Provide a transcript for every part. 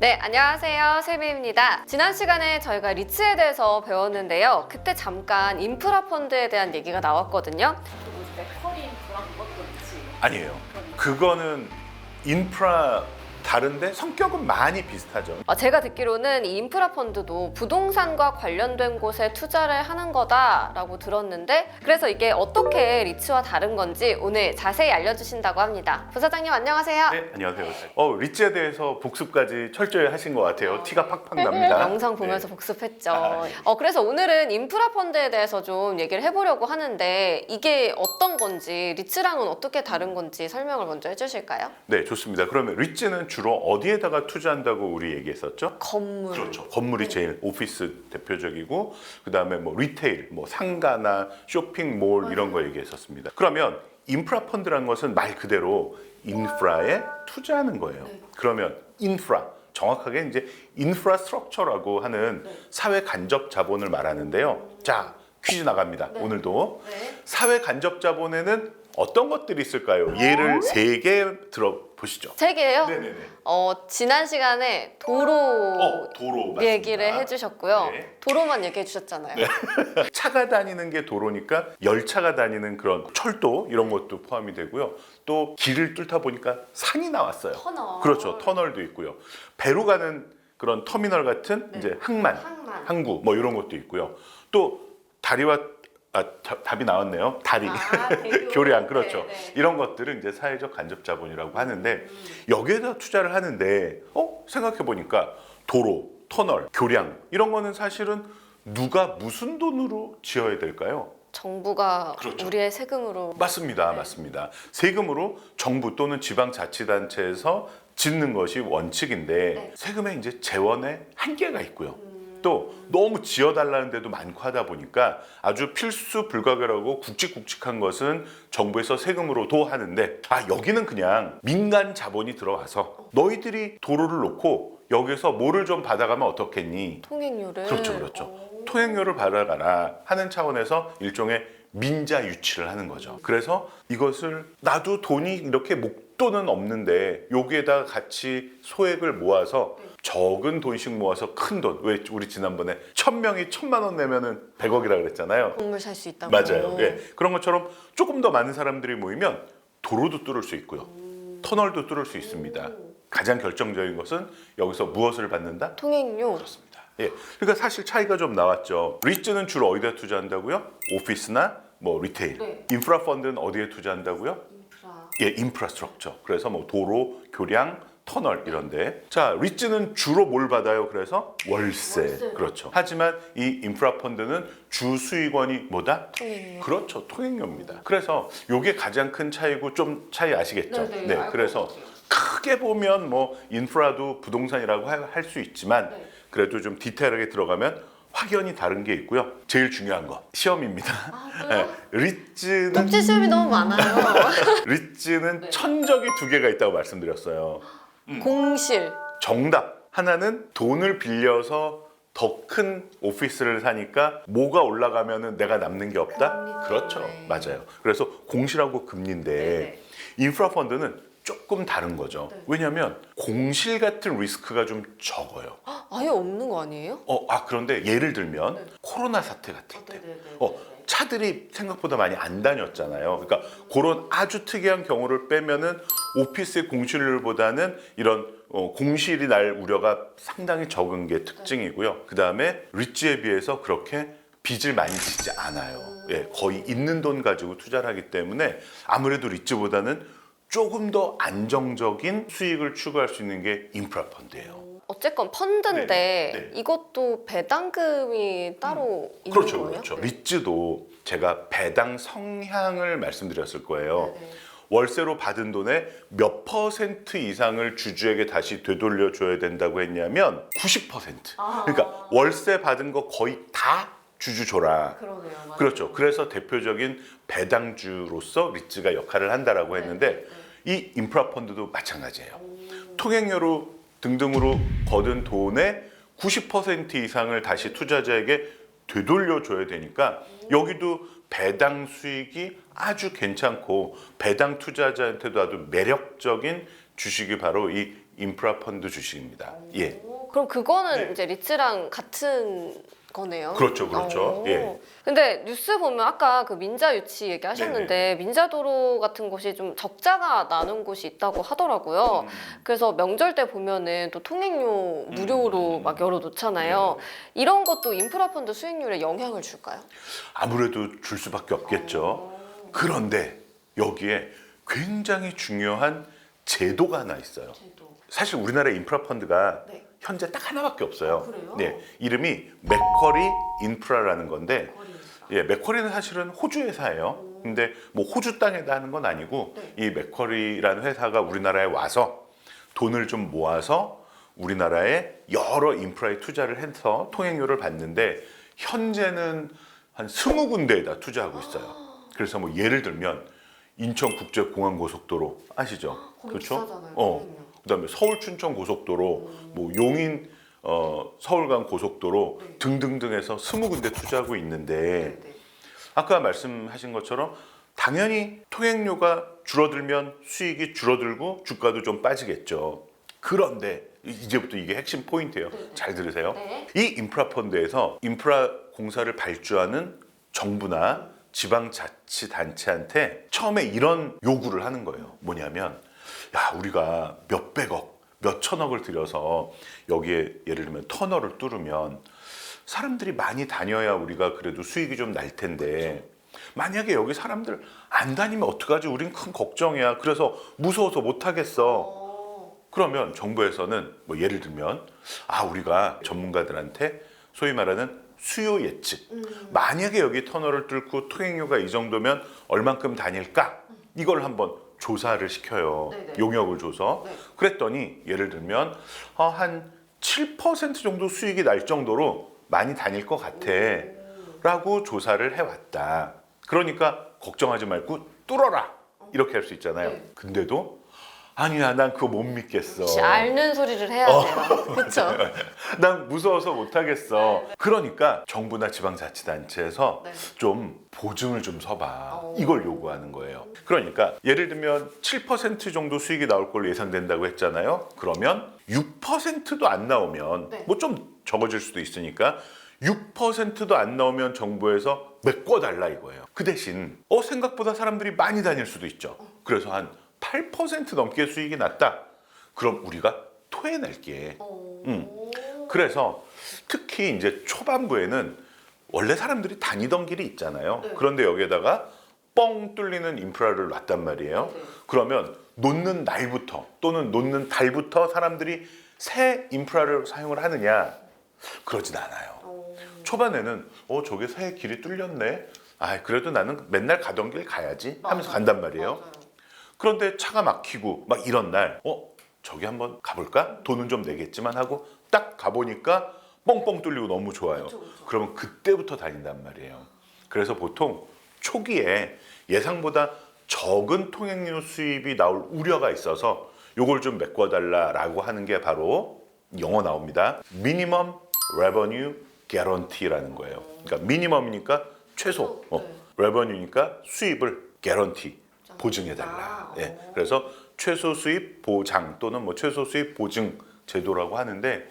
네, 안녕하세요. 세비입니다. 지난 시간에 저희가 리츠에 대해서 배웠는데요. 그때 잠깐 인프라 펀드에 대한 얘기가 나왔거든요. 맥커리 인프라 그것도 리츠. 아니에요. 그거는 인프라 다른데 성격은 많이 비슷하죠. 제가 듣기로는 이 인프라 펀드도 부동산과 관련된 곳에 투자를 하는 거다라고 들었는데, 그래서 이게 어떻게 리츠와 다른 건지 오늘 자세히 알려주신다고 합니다. 부사장님 안녕하세요. 네, 안녕하세요. 리츠에 대해서 복습까지 철저히 하신 것 같아요. 티가 팍팍 납니다. 영상 보면서 네. 복습했죠. 그래서 오늘은 인프라 펀드에 대해서 좀 얘기를 해보려고 하는데, 이게 어떤 건지, 리츠랑은 어떻게 다른 건지 설명을 먼저 해주실까요? 네, 좋습니다. 그러면 리츠는 주로 어디에다가 투자한다고 우리 얘기했었죠? 건물. 그렇죠. 건물이 제일 오피스 대표적이고, 그 다음에 뭐 리테일, 뭐 상가나 쇼핑몰 이런 거 얘기했었습니다. 그러면 인프라 펀드라는 것은 말 그대로 인프라에 투자하는 거예요. 그러면 인프라, 정확하게 이제 인프라스트럭처라고 하는 사회 간접 자본을 말하는데요. 자, 퀴즈 나갑니다. 오늘도. 사회 간접 자본에는 어떤 것들이 있을까요? 예를 3개 들어보시죠. 세 개예요? 네네네. 지난 시간에 도로 도로 맞습니다. 얘기를 해주셨고요. 네. 도로만 얘기해 주셨잖아요. 차가 다니는 게 도로니까 열차가 다니는 그런 철도 이런 것도 포함이 되고요. 또 길을 뚫다 보니까 산이 나왔어요. 터널. 그렇죠. 터널도 있고요. 배로 가는 그런 터미널 같은 이제 항만, 항구 뭐 이런 것도 있고요. 또 다리와 답이 나왔네요. 다리, 교량, 그렇죠. 이런 것들은 이제 사회적 간접 자본이라고 하는데 여기에다 투자를 하는데 생각해 보니까 도로, 터널, 교량 이런 거는 사실은 누가 무슨 돈으로 지어야 될까요? 정부가 그렇죠. 우리의 세금으로. 맞습니다. 맞습니다. 세금으로 정부 또는 지방자치단체에서 짓는 것이 원칙인데 세금에 이제 재원의 한계가 있고요. 또 너무 지어달라는 데도 많고 하다 보니까 아주 필수 불가결하고 굵직굵직한 것은 정부에서 세금으로도 하는데 여기는 그냥 민간 자본이 들어와서 너희들이 도로를 놓고 여기서 뭐를 좀 받아가면 어떻겠니? 통행료를. 그렇죠. 통행료를 받아가라 하는 차원에서 일종의 민자 유치를 하는 거죠. 그래서 이것을 나도 돈이 이렇게 목돈은 없는데 여기에다가 같이 소액을 모아서 적은 돈씩 모아서 큰 돈. 왜 우리 지난번에 1000명이 1000만 원 내면은 100억이라 그랬잖아요. 건물 살 수 있다고. 맞아요. 예. 그런 것처럼 조금 더 많은 사람들이 모이면 도로도 뚫을 수 있고요. 터널도 뚫을 수 있습니다. 가장 결정적인 것은 여기서 무엇을 받는다? 통행료. 그렇습니다. 예. 그러니까 사실 차이가 좀 나왔죠. 리츠는 주로 어디다 투자한다고요? 오피스나 뭐 리테일. 인프라 펀드는 어디에 투자한다고요? 인프라스트럭처. 그래서 뭐 도로, 교량, 터널 이런데. 자, 리츠는 주로 뭘 받아요? 그래서 월세. 그렇죠. 하지만 이 인프라 펀드는 주 수익원이 뭐다? 통행료. 그렇죠. 통행료입니다. 그래서 이게 가장 큰 차이고 좀 차이 아시겠죠? 그래서 크게 보면 뭐 인프라도 부동산이라고 할 수 있지만 그래도 좀 디테일하게 들어가면 확연히 다른 게 있고요. 제일 중요한 거 시험입니다. 리츠는 독재 시험이 너무 많아요. 리츠는 천적이 2개가 있다고 말씀드렸어요. 공실. 정답 하나는 돈을 빌려서 더 큰 오피스를 사니까 뭐가 올라가면은 내가 남는 게 없다? 그렇죠. 맞아요. 그래서 공실하고 금리인데 인프라 펀드는 조금 다른 거죠. 왜냐하면 공실 같은 리스크가 좀 적어요. 아예 없는 거 아니에요? 그런데 예를 들면 코로나 사태 같은 때 차들이 생각보다 많이 안 다녔잖아요. 그러니까 그런 아주 특이한 경우를 빼면은 오피스의 공실률보다는 이런 공실이 날 우려가 상당히 적은 게 특징이고요. 그 다음에 리츠에 비해서 그렇게 빚을 많이 지지 않아요. 거의 있는 돈 가지고 투자를 하기 때문에 아무래도 리츠보다는 조금 더 안정적인 수익을 추구할 수 있는 게 인프라 펀드예요. 어쨌건 펀드인데 이것도 배당금이 따로 있는 거예요? 그렇죠. 리츠도 제가 배당 성향을 말씀드렸을 거예요. 월세로 받은 돈의 몇 % 이상을 주주에게 다시 되돌려줘야 된다고 했냐면 90%. 그러니까 월세 받은 거 거의 다 주주 줘라. 그러네요. 맞아요. 그렇죠. 그래서 대표적인 배당주로서 리츠가 역할을 한다라고 했는데 이 인프라 펀드도 마찬가지예요. 통행료로 등등으로 거둔 돈의 90% 이상을 다시 투자자에게 되돌려줘야 되니까 여기도 배당 수익이 아주 괜찮고 배당 투자자한테도 아주 매력적인 주식이 바로 이 인프라 펀드 주식입니다. 예. 그럼 그거는 네. 이제 리츠랑 같은 거네요. 그렇죠, 그렇죠. 예. 근데 뉴스 보면 아까 그 민자 유치 얘기하셨는데 민자도로 같은 곳이 좀 적자가 나는 곳이 있다고 하더라고요. 그래서 명절 때 보면은 또 통행료 무료로 막 열어놓잖아요. 이런 것도 인프라 펀드 수익률에 영향을 줄까요? 아무래도 줄 수밖에 없겠죠. 그런데 여기에 굉장히 중요한 제도가 하나 있어요. 사실 우리나라 인프라 펀드가 네. 현재 딱 하나밖에 없어요. 그래요? 네, 이름이 맥쿼리 인프라라는 건데, 예, 맥쿼리는 사실은 호주 회사예요. 근데 뭐 호주 땅에다 하는 건 아니고 이 맥쿼리라는 회사가 우리나라에 와서 돈을 좀 모아서 우리나라에 여러 인프라에 투자를 해서 통행료를 받는데 현재는 한 20군데에다 투자하고 있어요. 그래서 뭐 예를 들면 인천국제공항고속도로 아시죠? 그렇죠? 그다음에 서울 춘천 고속도로, 뭐 용인 서울간 고속도로 등등등해서 20군데 투자하고 있는데 아까 말씀하신 것처럼 당연히 통행료가 줄어들면 수익이 줄어들고 주가도 좀 빠지겠죠. 그런데 이제부터 이게 핵심 포인트예요. 잘 들으세요. 이 인프라 펀드에서 인프라 공사를 발주하는 정부나 지방자치단체한테 처음에 이런 요구를 하는 거예요. 뭐냐면 야, 우리가 몇백억, 몇천억을 들여서 여기에 예를 들면 터널을 뚫으면 사람들이 많이 다녀야 우리가 그래도 수익이 좀 날 텐데 만약에 여기 사람들 안 다니면 어떡하지? 우린 큰 걱정이야. 그래서 무서워서 못 하겠어. 그러면 정부에서는 뭐 예를 들면 우리가 전문가들한테 소위 말하는 수요 예측. 만약에 여기 터널을 뚫고 통행료가 이 정도면 얼만큼 다닐까? 이걸 한번 조사를 시켜요. 용역을 줘서. 그랬더니 예를 들면 한 7% 정도 수익이 날 정도로 많이 다닐 것 같아 라고 조사를 해왔다. 그러니까 걱정하지 말고 뚫어라 이렇게 할 수 있잖아요. 근데도 아니야, 난 그거 못 믿겠어. 혹시 앓는 소리를 해야 돼요. 그렇죠? 난 무서워서 못 하겠어. 그러니까 정부나 지방자치단체에서 좀 보증을 좀 서봐. 이걸 요구하는 거예요. 그러니까 예를 들면 7% 정도 수익이 나올 걸로 예상된다고 했잖아요. 그러면 6%도 안 나오면 뭐 좀 적어질 수도 있으니까 6%도 안 나오면 정부에서 메꿔달라 이거예요. 그 대신 생각보다 사람들이 많이 다닐 수도 있죠. 그래서 한 8% 넘게 수익이 났다. 그럼 우리가 토해낼게. 그래서 특히 이제 초반부에는 원래 사람들이 다니던 길이 있잖아요. 그런데 여기에다가 뻥 뚫리는 인프라를 놨단 말이에요. 그러면 놓는 날부터 또는 놓는 달부터 사람들이 새 인프라를 사용을 하느냐? 그러진 않아요. 초반에는 저게 새 길이 뚫렸네. 그래도 나는 맨날 가던 길 가야지 하면서 간단 말이에요. 그런데 차가 막히고 막 이런 날 저기 한번 가볼까? 돈은 좀 내겠지만 하고 딱 가보니까 뻥뻥 뚫리고 너무 좋아요. 그러면 그때부터 다닌단 말이에요. 그래서 보통 초기에 예상보다 적은 통행료 수입이 나올 우려가 있어서 요걸 좀 메꿔달라라고 하는 게 바로 영어 나옵니다. Minimum Revenue Guarantee라는 거예요. 그러니까 미니멈이니까 최소, revenue니까 수입을 guarantee 보증해달라. 그래서 최소 수입 보장 또는 뭐 최소 수입 보증 제도라고 하는데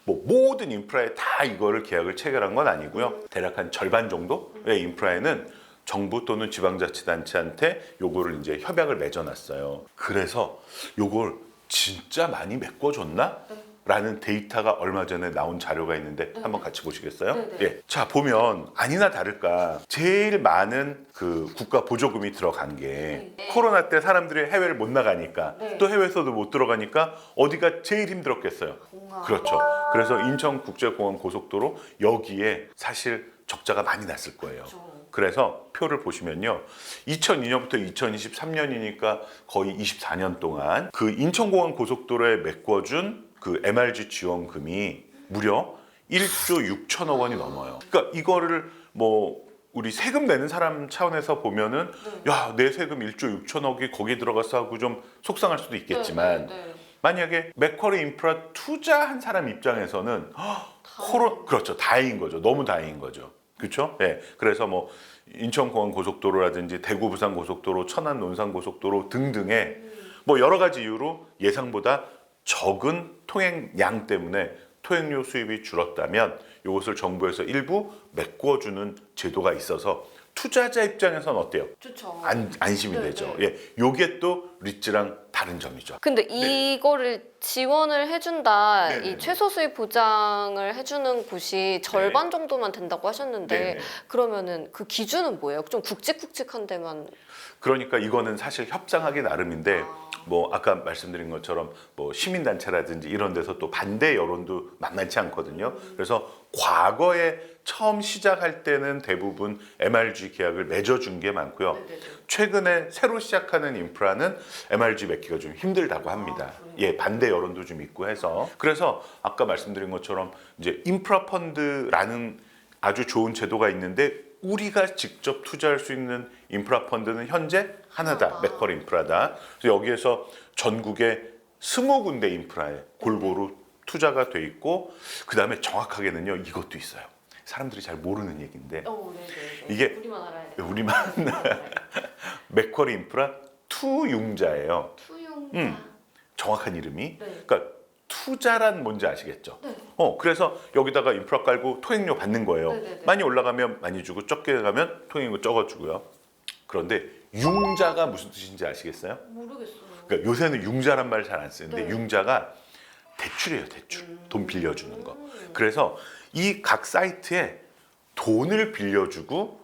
뭐 모든 인프라에 다 이거를 계약을 체결한 건 아니고요. 대략 한 절반 정도의 인프라에는 정부 또는 지방자치단체한테 요거를 이제 협약을 맺어놨어요. 그래서 요걸 진짜 많이 메꿔줬나? 라는 데이터가 얼마 전에 나온 자료가 있는데 한번 같이 보시겠어요? 자, 보면 아니나 다를까 제일 많은 그 국가 보조금이 들어간 게 코로나 때 사람들이 해외를 못 나가니까 또 해외에서도 못 들어가니까 어디가 제일 힘들었겠어요? 그렇죠. 그래서 인천국제공항 고속도로 여기에 사실 적자가 많이 났을 거예요. 그래서 표를 보시면요. 2002년부터 2023년이니까 거의 24년 동안 그 인천공항 고속도로에 메꿔준 그 MRG 지원금이 무려 1조 6천억 원이 넘어요. 그러니까 이거를 뭐 우리 세금 내는 사람 차원에서 보면은 야, 내 세금 1조 6천억이 거기 들어가서 하고 좀 속상할 수도 있겠지만 만약에 맥쿼리 인프라 투자한 사람 입장에서는 그렇죠. 다행인 거죠. 너무 다행인 거죠. 그렇죠? 그래서 뭐 인천공항 고속도로라든지 대구 부산 고속도로, 천안 논산 고속도로 등등의 뭐 여러 가지 이유로 예상보다 적은 통행량 때문에 통행료 수입이 줄었다면 이것을 정부에서 일부 메꿔주는 제도가 있어서 투자자 입장에서는 어때요? 좋죠. 안심이 네, 되죠. 네. 예, 요게 또 리츠랑 다른 점이죠. 근데 이거를 지원을 해준다, 네네네. 이 최소 수입 보장을 해주는 곳이 절반 정도만 된다고 하셨는데 네네. 그러면은 그 기준은 뭐예요? 좀 굵직굵직한 데만. 그러니까 이거는 사실 협상하기 나름인데 뭐 아까 말씀드린 것처럼 뭐 시민단체라든지 이런 데서 또 반대 여론도 만만치 않거든요. 그래서 과거에 처음 시작할 때는 대부분 MRG 계약을 맺어준 게 많고요. 최근에 새로 시작하는 인프라는 MRG 맺기가 좀 힘들다고 합니다. 예, 반대 여론도 좀 있고 해서. 그래서 아까 말씀드린 것처럼 이제 인프라 펀드라는 아주 좋은 제도가 있는데 우리가 직접 투자할 수 있는 인프라 펀드는 현재 하나다. 맥쿼리 인프라다. 그래서 여기에서 전국에 20군데 인프라에 골고루 투자가 돼 있고 그다음에 정확하게는요. 이것도 있어요. 사람들이 잘 모르는 얘기인데 이게 우리만 알아야 돼. 우리만 맥쿼리 인프라 투융자예요. 투용자. 정확한 이름이. 네. 그러니까 투자란 뭔지 아시겠죠? 네. 그래서 여기다가 인프라 깔고 통행료 받는 거예요. 네네네. 많이 올라가면 많이 주고 적게 가면 통행료 적어 주고요. 그런데 융자가 무슨 뜻인지 아시겠어요? 모르겠어요. 그러니까 요새는 융자란 말 잘 안 쓰는데 네. 융자가 대출이에요, 대출. 돈 빌려주는 거. 그래서 이 각 사이트에 돈을 빌려주고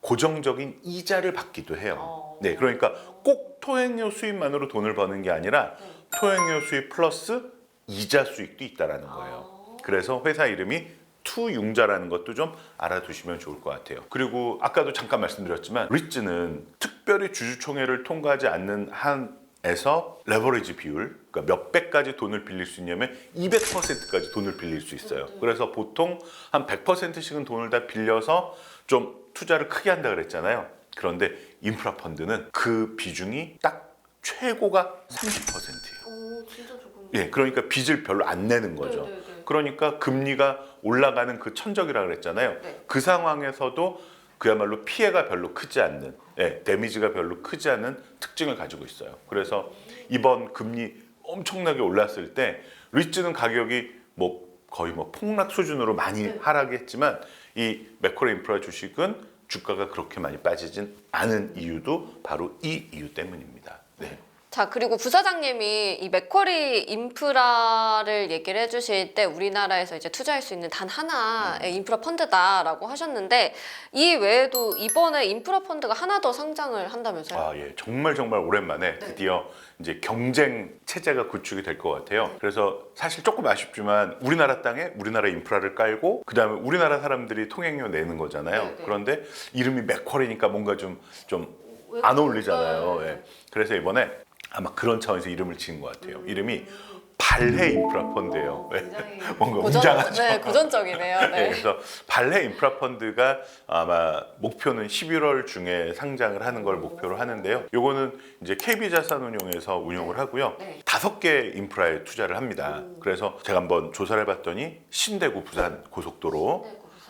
고정적인 이자를 받기도 해요. 네, 그러니까 꼭 통행료 수입만으로 돈을 버는 게 아니라 통행료 수입 플러스 이자 수익도 있다라는 거예요. 그래서 회사 이름이 투융자라는 것도 좀 알아두시면 좋을 것 같아요. 그리고 아까도 잠깐 말씀드렸지만 리츠는 특별히 주주총회를 통과하지 않는 한에서 레버리지 비율, 그러니까 몇 배까지 돈을 빌릴 수 있냐면 200%까지 돈을 빌릴 수 있어요. 그래서 보통 한 100%씩은 돈을 다 빌려서 좀 투자를 크게 한다 그랬잖아요. 그런데 인프라 펀드는 그 비중이 딱 최고가 30%예요. 오, 진짜 조금. 예, 그러니까 빚을 별로 안 내는 거죠. 네네네. 그러니까 금리가 올라가는 그 천적이라 그랬잖아요. 네. 그 상황에서도 그야말로 피해가 별로 크지 않는, 예, 데미지가 별로 크지 않은 특징을 가지고 있어요. 그래서 이번 금리 엄청나게 올랐을 때 리츠는 가격이 뭐 거의 뭐 폭락 수준으로 많이 하락했지만 이 맥쿼리 인프라 주식은 주가가 그렇게 많이 빠지진 않은 이유도 바로 이 이유 때문입니다. 네. 자, 그리고 부사장님이 이 맥쿼리 인프라를 얘기를 해주실 때 우리나라에서 이제 투자할 수 있는 단 하나의 인프라 펀드다라고 하셨는데 이 외에도 이번에 인프라 펀드가 하나 더 상장을 한다면서요? 아, 예. 정말 오랜만에 드디어 이제 경쟁 체제가 구축이 될 것 같아요. 그래서 사실 조금 아쉽지만 우리나라 땅에 우리나라 인프라를 깔고 그다음에 우리나라 사람들이 통행료 내는 거잖아요. 네, 네. 그런데 이름이 맥쿼리니까 뭔가 좀 안 어울리잖아요. 네. 예. 그래서 이번에 아마 그런 차원에서 이름을 지은 것 같아요. 이름이 발해 인프라 펀드예요. 뭔가 웅장하죠. 네, 고전적이네요. 네, 네. 그래서 발해 인프라 펀드가 아마 목표는 11월 중에 상장을 하는 걸 목표로 하는데요. 요거는 이제 KB자산운용에서 운용을 하고요. 네. 5개 인프라에 투자를 합니다. 그래서 제가 한번 조사를 해봤더니 신대구 부산 고속도로,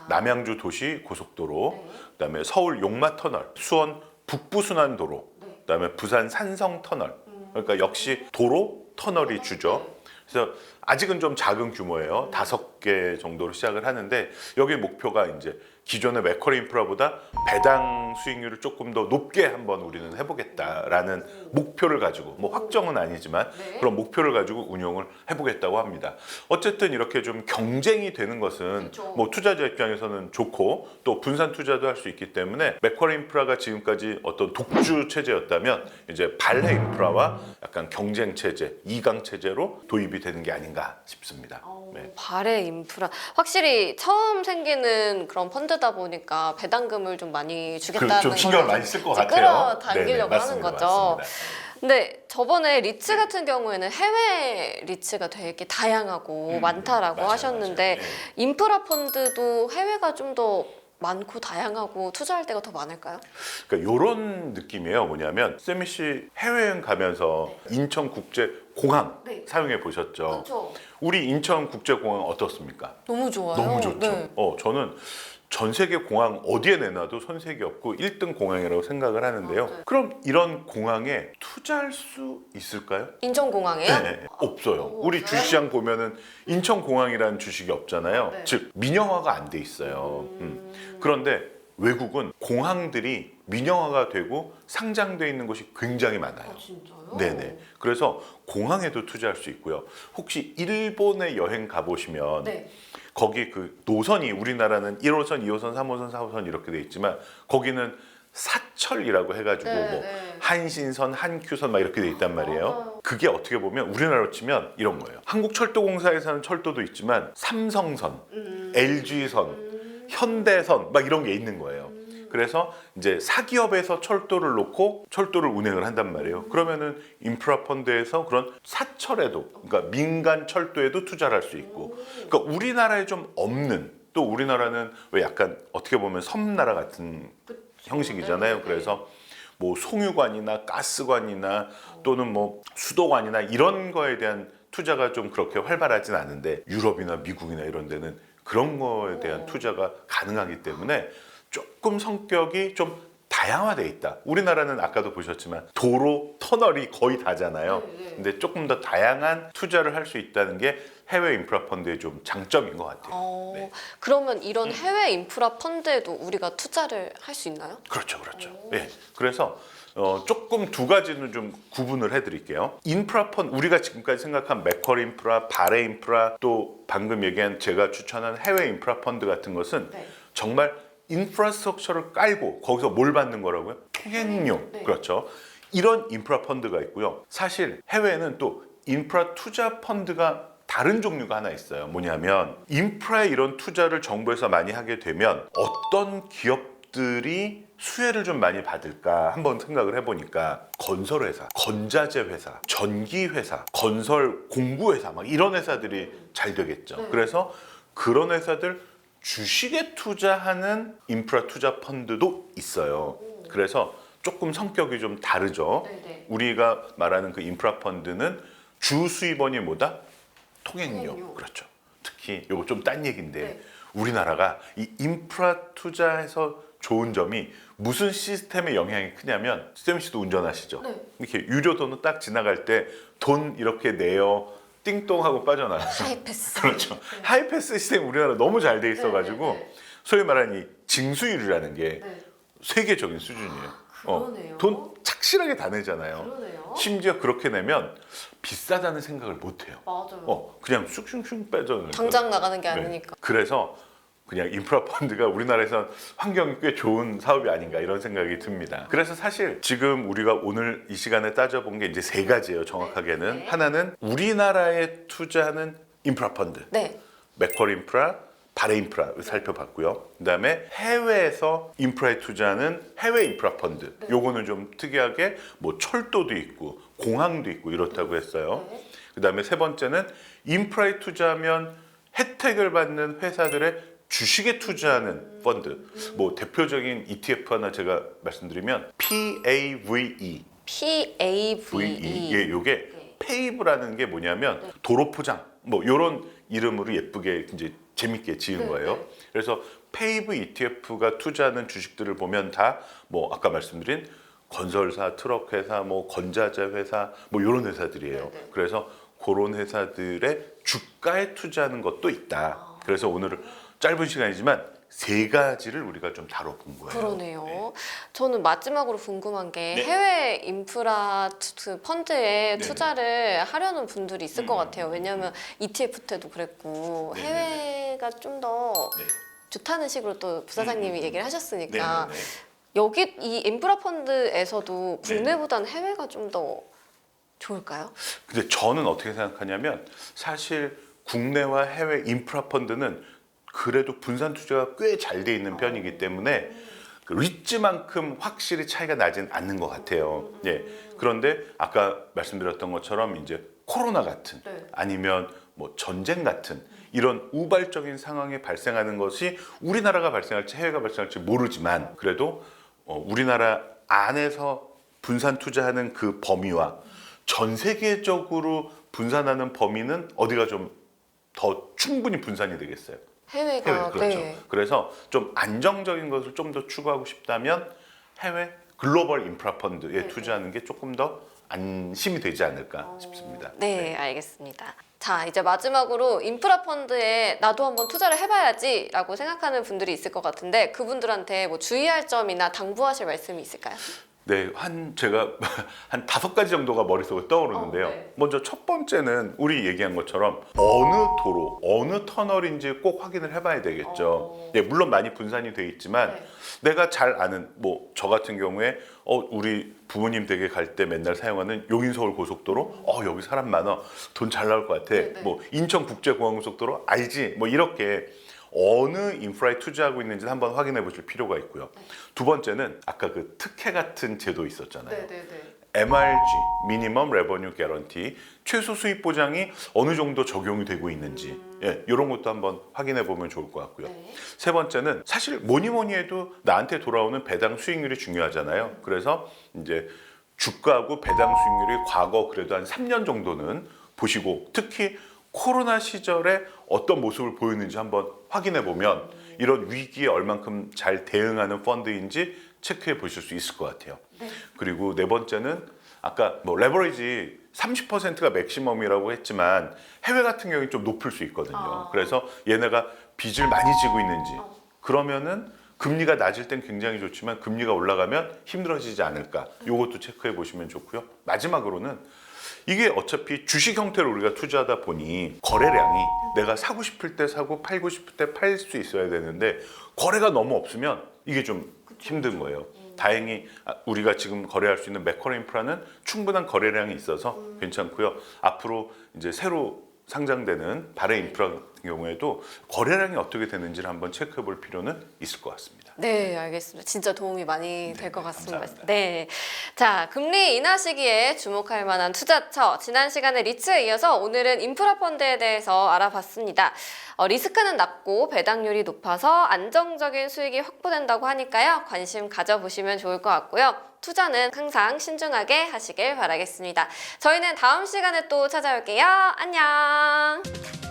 남양주 도시 고속도로, 그다음에 서울 용마 터널, 수원 북부 순환도로, 그다음에 부산 산성 터널. 그러니까 역시 도로 터널이 주죠. 그래서 아직은 좀 작은 규모예요. 5개 정도로 시작을 하는데 여기 목표가 이제 기존의 맥쿼리 인프라보다 배당 수익률을 조금 더 높게 한번 우리는 해보겠다라는 목표를 가지고 뭐 확정은 아니지만 그런 목표를 가지고 운용을 해보겠다고 합니다. 어쨌든 이렇게 좀 경쟁이 되는 것은 뭐 투자자 입장에서는 좋고 또 분산 투자도 할 수 있기 때문에 맥쿼리 인프라가 지금까지 어떤 독주 체제였다면 이제 발해 인프라와 약간 경쟁 체제, 2강 체제로 도입이 되는 게 아닌가 싶습니다. 네. 발해 인프라. 확실히 처음 생기는 그런 펀드다 보니까 배당금을 좀 많이 주겠다는 좀 신경을 거를 많이 쓸 것 이제 같아요. 끌어당기려고 네네, 하는 맞습니다, 거죠. 맞습니다. 근데 저번에 리츠 같은 경우에는 해외 리츠가 되게 다양하고 많다라고 맞아요, 하셨는데 맞아요. 인프라 펀드도 해외가 좀 더 많고 다양하고 투자할 때가 더 많을까요? 그러니까 이런 느낌이에요. 뭐냐면 세미 씨 해외여행 가면서 인천국제공항 네. 사용해 보셨죠? 그렇죠. 우리 인천국제공항 어떻습니까? 너무 좋아요. 너무 좋죠. 네. 저는 전 세계 공항 어디에 내놔도 손색이 없고 1등 공항이라고 생각을 하는데요. 맞아요. 그럼 이런 공항에 투자할 수 있을까요? 인천공항에요? 네, 없어요. 우리 없어요? 주시장 보면은 인천공항이라는 주식이 없잖아요. 네. 즉 민영화가 안 돼 있어요. 그런데 외국은 공항들이 민영화가 되고 상장돼 있는 곳이 굉장히 많아요. 진짜요? 네네. 그래서 공항에도 투자할 수 있고요. 혹시 일본에 여행 가보시면 네. 거기 그 노선이 우리나라는 1호선, 2호선, 3호선, 4호선 이렇게 돼 있지만 거기는 사철이라고 해가지고 네, 뭐 네. 한신선, 한큐선 막 이렇게 돼 있단 말이에요. 맞아요. 그게 어떻게 보면 우리나라로 치면 이런 거예요. 한국철도공사에서는 철도도 있지만 삼성선, LG선, 현대선 막 이런 게 있는 거예요. 그래서 이제 사기업에서 철도를 놓고 철도를 운행을 한단 말이에요. 그러면은 인프라 펀드에서 그런 사철에도, 그러니까 민간 철도에도 투자를 할 수 있고, 그러니까 우리나라에 좀 없는, 또 우리나라는 왜 약간 어떻게 보면 섬나라 같은 형식이잖아요. 네, 네. 그래서 뭐 송유관이나 가스관이나 또는 뭐 수도관이나 이런 거에 대한 투자가 좀 그렇게 활발하진 않은데 유럽이나 미국이나 이런 데는 그런 거에 대한 투자가 가능하기 때문에 조금 성격이 좀 다양화돼 있다. 우리나라는 아까도 보셨지만 도로, 터널이 거의 다잖아요. 네. 근데 조금 더 다양한 투자를 할 수 있다는 게 해외 인프라 펀드의 좀 장점인 것 같아요. 네. 그러면 이런 해외 인프라 펀드에도 우리가 투자를 할 수 있나요? 그렇죠, 그렇죠. 예. 그래서 조금 두 가지는 좀 구분을 해드릴게요. 인프라 펀드, 우리가 지금까지 생각한 맥쿼리 인프라, 바레 인프라, 또 방금 얘기한 제가 추천한 해외 인프라 펀드 같은 것은 네. 정말 인프라스트럭처를 깔고 거기서 뭘 받는 거라고요? 통행료. 네. 그렇죠. 이런 인프라 펀드가 있고요. 사실 해외에는 또 인프라 투자 펀드가 다른 종류가 하나 있어요. 뭐냐면 인프라에 이런 투자를 정부에서 많이 하게 되면 어떤 기업들이 수혜를 좀 많이 받을까 한번 생각을 해보니까 건설회사, 건자재 회사, 전기회사, 건설 공구회사 막 이런 회사들이 잘 되겠죠. 네. 그래서 그런 회사들 주식에 투자하는 인프라 투자 펀드도 있어요. 그래서 조금 성격이 좀 다르죠. 네네. 우리가 말하는 그 인프라 펀드는 주 수입원이 뭐다? 통행료. 통행료. 그렇죠. 특히 요거 좀 딴 얘기인데 네. 우리나라가 이 인프라 투자해서 좋은 점이 무슨 시스템에 영향이 크냐면 스테미 씨도 운전하시죠. 네. 이렇게 유료도는 딱 지나갈 때 돈 이렇게 내요. 띵동하고 빠져나가요. 하이패스. 그렇죠. 하이패스 시스템 우리나라 너무 잘 돼 있어가지고 네. 소위 말하는 이 징수율이라는 게 네. 세계적인 수준이에요. 그러네요. 돈 착실하게 다 내잖아요. 그러네요. 심지어 그렇게 내면 비싸다는 생각을 못 해요. 맞아요. 그냥 쑥쑥쑥 빼져. 당장 나가는 게 네. 아니니까. 그래서 그냥 인프라 펀드가 우리나라에선 환경이 꽤 좋은 사업이 아닌가 이런 생각이 듭니다. 그래서 사실 지금 우리가 오늘 이 시간에 따져본 게 이제 세 가지예요. 정확하게는. 네. 하나는 우리나라에 투자하는 인프라 펀드. 네. 맥쿼리 인프라, 바레 인프라 살펴봤고요. 그다음에 해외에서 인프라에 투자하는 해외 인프라 펀드. 요거는 좀 특이하게 뭐 철도도 있고 공항도 있고 이렇다고 했어요. 네. 그다음에 세 번째는 인프라에 투자하면 혜택을 받는 회사들의 주식에 투자하는 펀드. 뭐 대표적인 ETF 하나 제가 말씀드리면 PAVE. PAVE. 예, 요게 페이브라는 게 뭐냐면 도로 포장 뭐 요런 이름으로 예쁘게 이제 재밌게 지은 네, 거예요. 네. 그래서 페이브 ETF가 투자하는 주식들을 보면 다 뭐 아까 말씀드린 건설사, 트럭 회사, 뭐 건자재 회사 뭐 요런 회사들이에요. 네, 네. 그래서 그런 회사들의 주가에 투자하는 것도 있다. 그래서 오늘은 짧은 시간이지만 세 가지를 우리가 좀 다뤄본 거예요. 그러네요. 네. 저는 마지막으로 궁금한 게 네. 해외 인프라 펀드에 네. 투자를 하려는 분들이 있을 것 같아요. 왜냐하면 ETF 때도 그랬고 네, 해외가 좀 더 네. 좋다는 식으로 또 부사장님이 얘기를 하셨으니까 네, 네, 네. 여기 이 인프라 펀드에서도 네. 국내보다는 해외가 좀 더 좋을까요? 근데 저는 어떻게 생각하냐면 사실 국내와 해외 인프라 펀드는 그래도 분산 투자가 꽤 잘 돼 있는 편이기 때문에 그 리츠만큼 확실히 차이가 나진 않는 것 같아요. 예. 그런데 아까 말씀드렸던 것처럼 이제 코로나 같은 네. 아니면 뭐 전쟁 같은 이런 우발적인 상황이 발생하는 것이 우리나라가 발생할지 해외가 발생할지 모르지만 그래도 우리나라 안에서 분산 투자하는 그 범위와 전 세계적으로 분산하는 범위는 어디가 좀 더 충분히 분산이 되겠어요? 해외가 해외 그렇죠. 네. 그래서 좀 안정적인 것을 좀 더 추구하고 싶다면 해외 글로벌 인프라 펀드에 네. 투자하는 게 조금 더 안심이 되지 않을까 싶습니다. 네, 알겠습니다. 자, 이제 마지막으로 인프라 펀드에 나도 한번 투자를 해봐야지라고 생각하는 분들이 있을 것 같은데 그분들한테 뭐 주의할 점이나 당부하실 말씀이 있을까요? 네, 제가 한 5가지 정도가 머릿속에 떠오르는데요. 네. 먼저 첫 번째는 우리 얘기한 것처럼 어느 도로, 어느 터널인지 꼭 확인을 해봐야 되겠죠. 네, 물론 많이 분산이 돼 있지만 네. 내가 잘 아는 뭐 저 같은 경우에 우리 부모님 댁에 갈 때 맨날 사용하는 용인서울 고속도로 여기 사람 많아, 돈 잘 나올 것 같아. 네. 뭐 인천국제공항고속도로 알지? 뭐 이렇게 어느 인프라에 투자하고 있는지 한번 확인해 보실 필요가 있고요. 두 번째는 아까 그 특혜 같은 제도 있었잖아요. MRG, 미니멈 레버뉴 개런티, 최소 수입 보장이 어느 정도 적용이 되고 있는지 이런 것도 한번 확인해 보면 좋을 것 같고요. 네. 세 번째는 사실 뭐니 해도 나한테 돌아오는 배당 수익률이 중요하잖아요. 그래서 이제 주가하고 배당 수익률이 과거 그래도 한 3년 정도는 보시고 특히 코로나 시절에 어떤 모습을 보였는지 한번 확인해 보면 이런 위기에 얼만큼 잘 대응하는 펀드인지 체크해 보실 수 있을 것 같아요. 그리고 네 번째는 아까 뭐 레버리지 30%가 맥시멈이라고 했지만 해외 같은 경우는 좀 높을 수 있거든요. 그래서 얘네가 빚을 많이 지고 있는지 그러면은 금리가 낮을 땐 굉장히 좋지만 금리가 올라가면 힘들어지지 않을까 이것도 체크해 보시면 좋고요. 마지막으로는 이게 어차피 주식 형태로 우리가 투자하다 보니 거래량이 내가 사고 싶을 때 사고 팔고 싶을 때 팔 수 있어야 되는데 거래가 너무 없으면 이게 좀 힘든 거예요. 다행히 우리가 지금 거래할 수 있는 매크로 인프라는 충분한 거래량이 있어서 괜찮고요. 앞으로 이제 새로 상장되는 발해 인프라 같은 경우에도 거래량이 어떻게 되는지를 한번 체크해 볼 필요는 있을 것 같습니다. 네, 알겠습니다. 진짜 도움이 많이 될 것 같습니다. 감사합니다. 네. 자, 금리 인하 시기에 주목할 만한 투자처. 지난 시간에 리츠에 이어서 오늘은 인프라 펀드에 대해서 알아봤습니다. 리스크는 낮고 배당률이 높아서 안정적인 수익이 확보된다고 하니까요. 관심 가져보시면 좋을 것 같고요. 투자는 항상 신중하게 하시길 바라겠습니다. 저희는 다음 시간에 또 찾아올게요. 안녕!